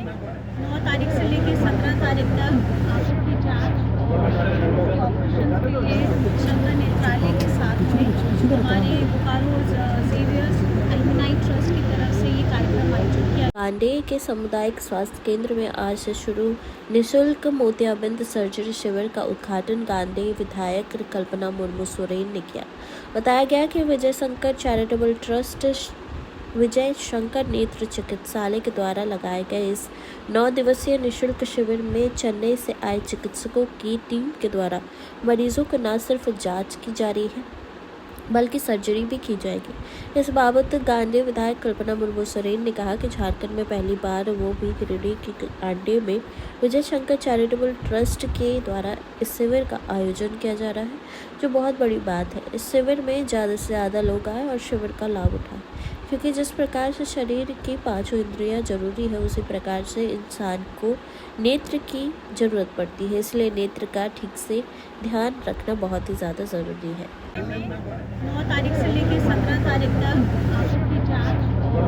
9 तारीख से लेकर 17 तारीख तक आंखों की जांच और ऑपरेशन के लिए शंकर नेत्रालय के साथ में हमारे बोकारो जेवियर्स एल्युमनाई ट्रस्ट की तरफ से ये कार्यक्रम आयोजित किया। गांडेय के सामुदायिक स्वास्थ्य केंद्र में आज से शुरू निःशुल्क मोतियाबिंद सर्जरी शिविर का उद्घाटन गांडेय विधायक कल्पना मुर्मू सोरेन ने किया। बताया गया कि विजय शंकर चैरिटेबल ट्रस्ट विजय शंकर नेत्र चिकित्सालय के द्वारा लगाए गए इस 9 दिवसीय निःशुल्क शिविर में चेन्नई से आए चिकित्सकों की टीम के द्वारा मरीजों को न सिर्फ जांच की जा रही है बल्कि सर्जरी भी की जाएगी। इस बाबत गांडेय विधायक कल्पना मुर्मू सोरेन ने कहा कि झारखंड में पहली बार वो भी गिरिडीह के गांडेय में विजय शंकर चैरिटेबल ट्रस्ट के द्वारा इस शिविर का आयोजन किया जा रहा है, जो बहुत बड़ी बात है। इस शिविर में ज़्यादा से ज़्यादा लोग आए और शिविर का लाभ उठाएं, क्योंकि जिस प्रकार से शरीर की 5 इंद्रियां जरूरी है, उसी प्रकार से इंसान को नेत्र की ज़रूरत पड़ती है। इसलिए नेत्र का ठीक से ध्यान रखना बहुत ही ज़्यादा ज़रूरी है। 9 तारीख से लेकर 17 तारीख तक आंखों की जांच और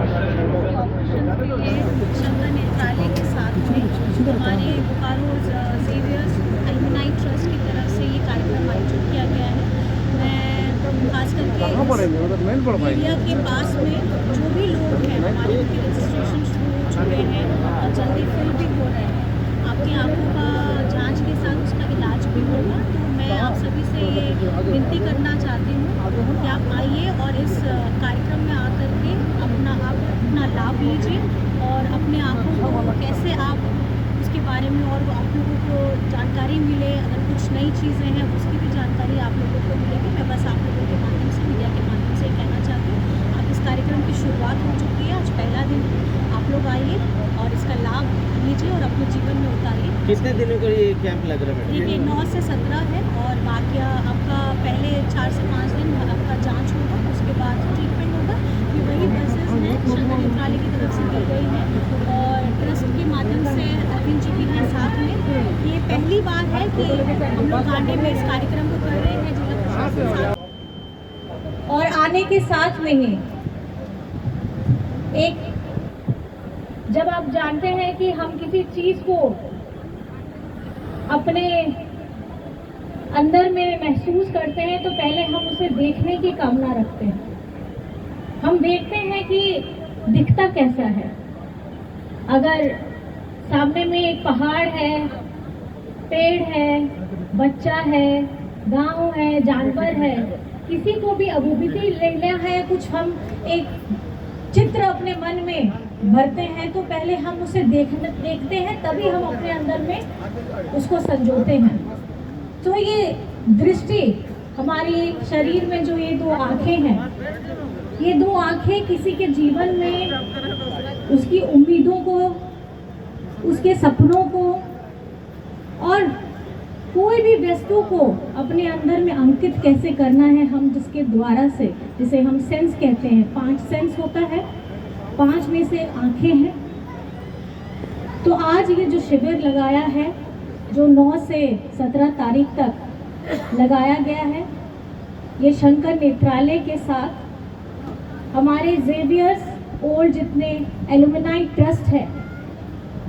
ऑपरेशन के लिए शंकर नेत्रालय के साथ में हमारे बोकारो जेवियर्स एल्युमनाई ट्रस्ट की तरफ से ये कार्यक्रम आयोजित किया गया है। मैं खास करके मीडिया के पास में जो भी लोग हैं हमारे उनके रजिस्ट्रेशन शुरू हो चुके हैं और जल्दी फिल भी हो रहे हैं। आपकी आंखों का जांच के साथ उसका इलाज भी होगा। तो मैं आप सभी से ये विनती करना चाहती हूँ कि आप आइए और इस कार्यक्रम में आकर के अपना लाभ लीजिए और अपने आंखों को कैसे आप उसके बारे में और आप लोगों को जानकारी मिले। अगर कुछ नई चीज़ें हैं उसकी भी जानकारी आप लोगों को मिलेगी। मैं बस आप लोगों के माध्यम से, मीडिया के माध्यम से कहना चाहती हूँ, आप इस कार्यक्रम की शुरुआत हो चुकी है, आज पहला दिन है। आप लोग आइए और इसका लाभ लीजिए और अपने जीवन में उतारिए। कितने दिनों का ये कैंप लग रहा है? देखिए 9 से 17 है और बाकी आपका पहले 4 से 5 दिन आपका जांच होगा, उसके बाद ट्रीटमेंट होगा। ये वही बसेस हैं शंकर नेत्रालय की तरफ से दी गई हैं और ट्रस्ट के माध्यम से अरविंद जी भी हैं साथ में। ये पहली बार है कि हम लोग गांडेय में इस कार्यक्रम को कर रहे हैं जिला प्रशासन साथ और आने के साथ में ही एक जब आप जानते हैं कि हम किसी चीज को अपने अंदर में महसूस करते हैं तो पहले हम उसे देखने की कामना रखते हैं। हम देखते हैं कि दिखता कैसा है। अगर सामने में एक पहाड़ है, पेड़ है, बच्चा है, गांव है, जानवर है, किसी को भी अनुभूति लेना है, कुछ हम एक चित्र अपने मन में भरते हैं तो पहले हम उसे देखते हैं, तभी हम अपने अंदर में उसको संजोते हैं। तो ये दृष्टि हमारी शरीर में जो ये 2 आँखें हैं, ये 2 आँखें किसी के जीवन में उसकी उम्मीदों को, उसके सपनों को और कोई भी वस्तु को अपने अंदर में अंकित कैसे करना है, हम जिसके द्वारा से, जिसे हम सेंस कहते हैं, 5 सेंस होता है, 5 में से आंखें हैं। तो आज ये जो शिविर लगाया है, जो 9 से 17 तारीख तक लगाया गया है, ये शंकर नेत्रालय के साथ हमारे जेवियर्स ओल्ड जितने एल्युमनाई ट्रस्ट है,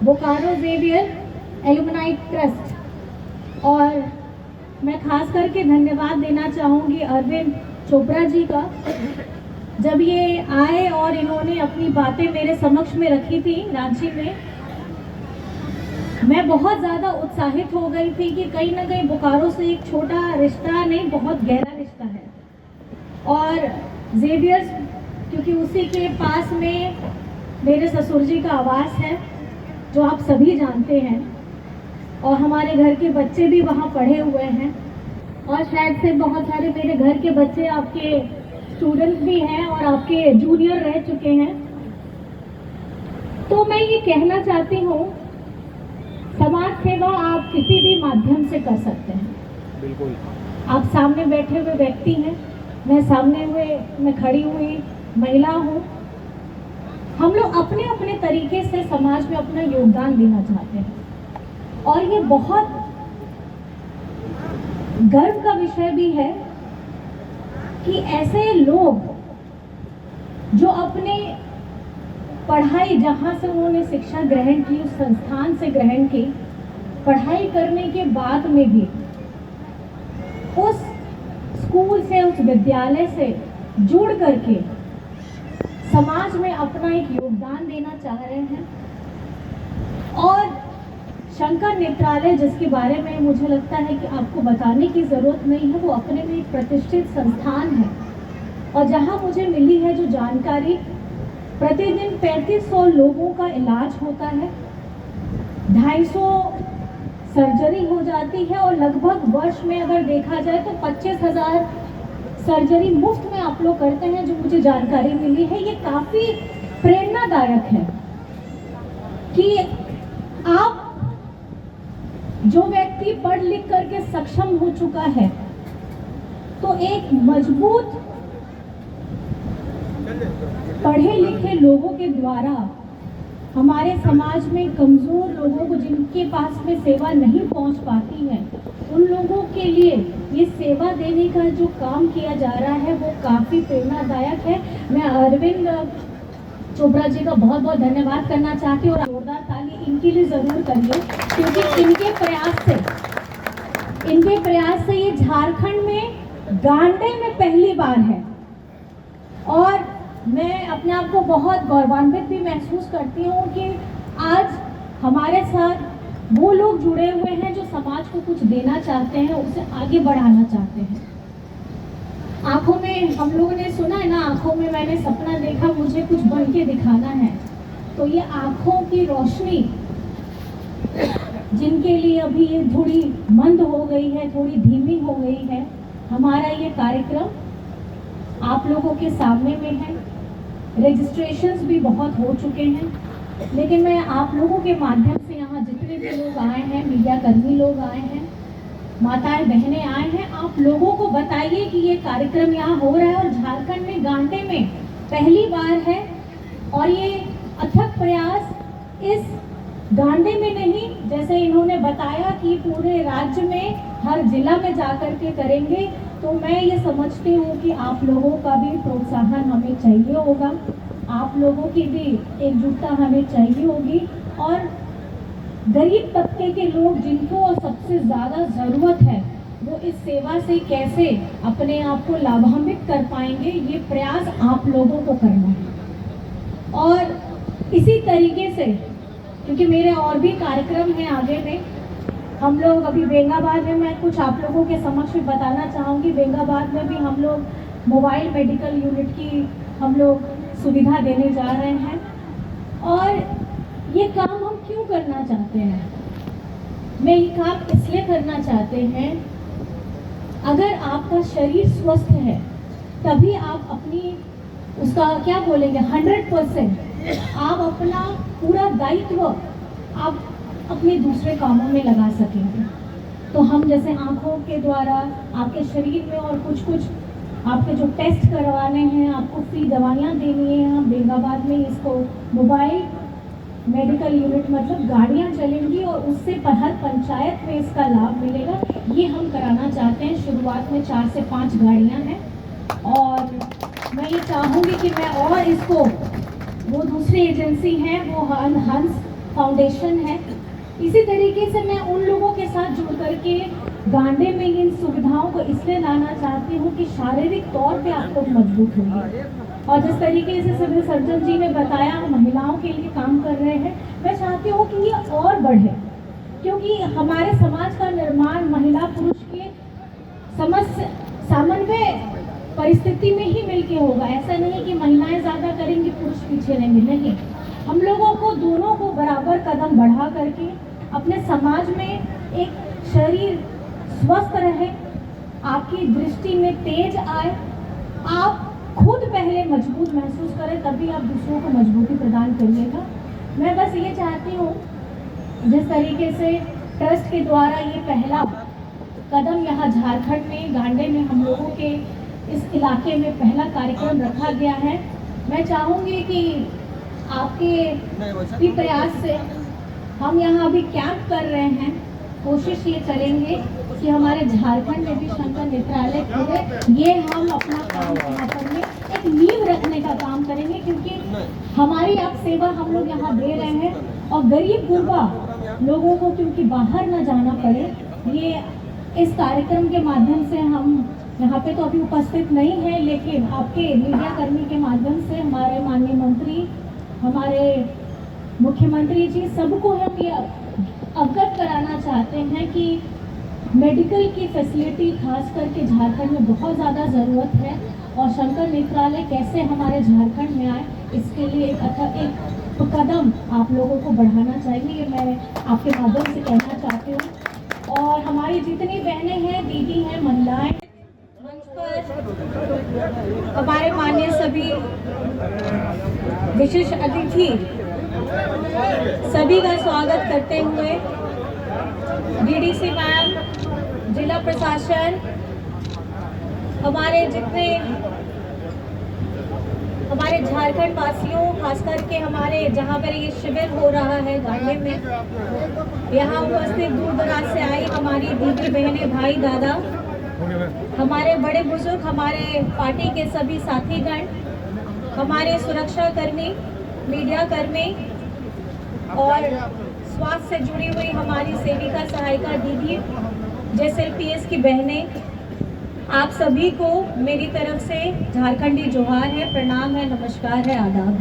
बोकारो जेवियर एल्युमनाई ट्रस्ट, और मैं खास करके धन्यवाद देना चाहूँगी अरविंद चोपड़ा जी का। जब ये आए और इन्होंने अपनी बातें मेरे समक्ष में रखी थी रांची में, मैं बहुत ज़्यादा उत्साहित हो गई थी कि कहीं ना कहीं बोकारो से एक छोटा रिश्ता नहीं, बहुत गहरा रिश्ता है। और जेवियर्स क्योंकि उसी के पास में मेरे ससुर जी का आवास है, जो आप सभी जानते हैं, और हमारे घर के बच्चे भी वहाँ पढ़े हुए हैं और शायद से बहुत सारे मेरे घर के बच्चे आपके स्टूडेंट्स भी हैं और आपके जूनियर रह चुके हैं। तो मैं ये कहना चाहती हूँ, समाज सेवा आप किसी भी माध्यम से कर सकते हैं। बिल्कुल। आप सामने बैठे हुए व्यक्ति हैं, मैं खड़ी हुई महिला हूँ। हम लोग अपने अपने तरीके से समाज में अपना योगदान देना चाहते हैं और ये बहुत गर्व का विषय भी है कि ऐसे लोग जो अपने पढ़ाई जहाँ से उन्होंने शिक्षा ग्रहण की, उस संस्थान से ग्रहण की, पढ़ाई करने के बाद में भी उस स्कूल से, उस विद्यालय से जुड़ करके समाज में अपना एक योगदान देना चाह रहे हैं। और शंकर नेत्रालय, जिसके बारे में मुझे लगता है कि आपको बताने की ज़रूरत नहीं है, वो अपने में एक प्रतिष्ठित संस्थान है। और जहाँ मुझे मिली है जो जानकारी, प्रतिदिन 3500 लोगों का इलाज होता है, 250 सर्जरी हो जाती है, और लगभग वर्ष में अगर देखा जाए तो 25,000 सर्जरी मुफ्त में आप लोग करते हैं, जो मुझे जानकारी मिली है। ये काफ़ी प्रेरणादायक है कि आप, जो व्यक्ति पढ़ लिख करके सक्षम हो चुका है, तो एक मजबूत पढ़े लिखे लोगों के द्वारा हमारे समाज में कमज़ोर लोगों को, जिनके पास में सेवा नहीं पहुंच पाती है, उन लोगों के लिए ये सेवा देने का जो काम किया जा रहा है वो काफ़ी प्रेरणादायक है। मैं अरविंद चोपड़ा जी का बहुत बहुत धन्यवाद करना चाहती हूँ, और जोरदार ताली इनके लिए ज़रूर करिए, क्योंकि इनके प्रयास से ये झारखंड में गांडे में पहली बार है। और मैं अपने आप को बहुत गौरवान्वित भी महसूस करती हूँ कि आज हमारे साथ वो लोग जुड़े हुए हैं जो समाज को कुछ देना चाहते हैं, उसे आगे बढ़ाना चाहते हैं। आंखों में, हम लोगों ने सुना है ना, आंखों में मैंने सपना देखा, मुझे कुछ बन के दिखाना है। तो ये आंखों की रोशनी, जिनके लिए अभी ये थोड़ी मंद हो गई है, थोड़ी धीमी हो गई है, हमारा ये कार्यक्रम आप लोगों के सामने में है। रजिस्ट्रेशंस भी बहुत हो चुके हैं, लेकिन मैं आप लोगों के माध्यम से, यहाँ जितने भी लोग आए हैं, मीडिया कर्मी लोग आए हैं, माताएं बहनें आए हैं, आप लोगों को बताइए कि ये कार्यक्रम यहाँ हो रहा है और झारखंड में गांडे में पहली बार है। और ये अथक प्रयास इस गांडे में नहीं, जैसे इन्होंने बताया कि पूरे राज्य में हर जिला में जाकर के करेंगे, तो मैं ये समझती हूँ कि आप लोगों का भी प्रोत्साहन हमें चाहिए होगा, आप लोगों की भी एकजुटता हमें चाहिए होगी। और गरीब तबके के लोग, जिनको सबसे ज़्यादा ज़रूरत है, वो इस सेवा से कैसे अपने आप को लाभान्वित कर पाएंगे, ये प्रयास आप लोगों को करना है। और इसी तरीके से, क्योंकि मेरे और भी कार्यक्रम हैं आगे में, हम लोग अभी बेंगाबाद में, मैं कुछ आप लोगों के समक्ष बताना चाहूँगी। बेंगाबाद में भी हम लोग मोबाइल मेडिकल यूनिट की हम लोग सुविधा देने जा रहे हैं। और ये काम हम क्यों करना चाहते हैं? मैं ये काम इसलिए करना चाहते हैं, अगर आपका शरीर स्वस्थ है तभी आप अपनी, उसका क्या बोलेंगे, 100% आप अपना पूरा दायित्व आप अपने दूसरे कामों में लगा सकेंगे। तो हम जैसे आँखों के द्वारा आपके शरीर में और कुछ आपके जो टेस्ट करवाने हैं, आपको फ्री दवाइयाँ देनी है, हम बेंगाबाद में इसको मोबाइल मेडिकल यूनिट, मतलब गाड़ियाँ चलेंगी और उससे हर पंचायत में इसका लाभ मिलेगा। ये हम कराना चाहते हैं। शुरुआत में 4 से 5 गाड़ियाँ हैं, और मैं ये चाहूँगी कि मैं और इसको, वो दूसरी एजेंसी है, वो हंस फाउंडेशन है, इसी तरीके से मैं उन लोगों के साथ जुड़ करके गांडे में इन सुविधाओं को इसलिए लाना चाहती हूँ कि शारीरिक तौर पे आप लोग मजबूत होंगे। और जिस तरीके से सिविल सर्जन जी ने बताया, महिलाओं के लिए काम कर रहे हैं, मैं चाहती हूँ कि ये और बढ़े, क्योंकि हमारे समाज का निर्माण महिला पुरुष के समन्वय परिस्थिति में ही मिलके होगा। ऐसा नहीं कि महिलाएं ज़्यादा करेंगी, पुरुष पीछे रहेंगे, नहीं। हम लोगों को दोनों को बराबर कदम बढ़ा करके अपने समाज में एक शरीर स्वस्थ रहे, आपकी दृष्टि में तेज आए, आप खुद पहले मजबूत महसूस करें, तभी आप दूसरों को मजबूती प्रदान करिएगा। मैं बस ये चाहती हूँ, जिस तरीके से ट्रस्ट के द्वारा ये पहला कदम यहाँ झारखंड में गांडे में हम लोगों के इस इलाके में पहला कार्यक्रम रखा गया है, मैं चाहूँगी कि आपके भी प्रयास से हम यहाँ अभी कैंप कर रहे हैं। कोशिश ये करेंगे कि हमारे झारखंड में भी शंकर नेत्रालय खुले, ये हम अपना काम यहाँ पर एक नींव रखने का काम करेंगे, क्योंकि हमारी आप सेवा हम लोग यहाँ दे रहे हैं और गरीब गुरबा लोगों को क्योंकि बाहर न जाना पड़े, ये इस कार्यक्रम के माध्यम से हम यहाँ पे तो अभी उपस्थित नहीं है, लेकिन आपके मीडिया कर्मी के माध्यम से हमारे माननीय मंत्री, हमारे मुख्यमंत्री जी, सबको हम ये अवगत कराना चाहते हैं कि मेडिकल की फैसिलिटी खास करके झारखंड में बहुत ज़्यादा ज़रूरत है और शंकर नेत्रालय कैसे हमारे झारखंड में आए, इसके लिए एक कदम आप लोगों को बढ़ाना चाहिए, ये मैं आपके माध्यम से कहना चाहती हूँ। और हमारी जितनी बहनें हैं, दीदी हैं, महिलाएं, मंच पर हमारे माननीय सभी विशेष अतिथि सभी का स्वागत करते हुए डीडीसी मैम, जिला प्रशासन, हमारे जितने हमारे झारखंड वासियों, खास करके हमारे जहाँ पर ये शिविर हो रहा है गांधी में, यहाँ उपस्थित दूर दराज से आई हमारी दीदी बहनें, भाई, दादा, हमारे बड़े बुजुर्ग, हमारे पार्टी के सभी साथीगण, हमारे सुरक्षा कर्मी, मीडिया कर्मी और स्वास्थ्य से जुड़ी हुई हमारी सेविका सहायिका दीदी, JSLPS की बहनें, आप सभी को मेरी तरफ से झारखंडी जोहार है, प्रणाम है, नमस्कार है, आदाब है।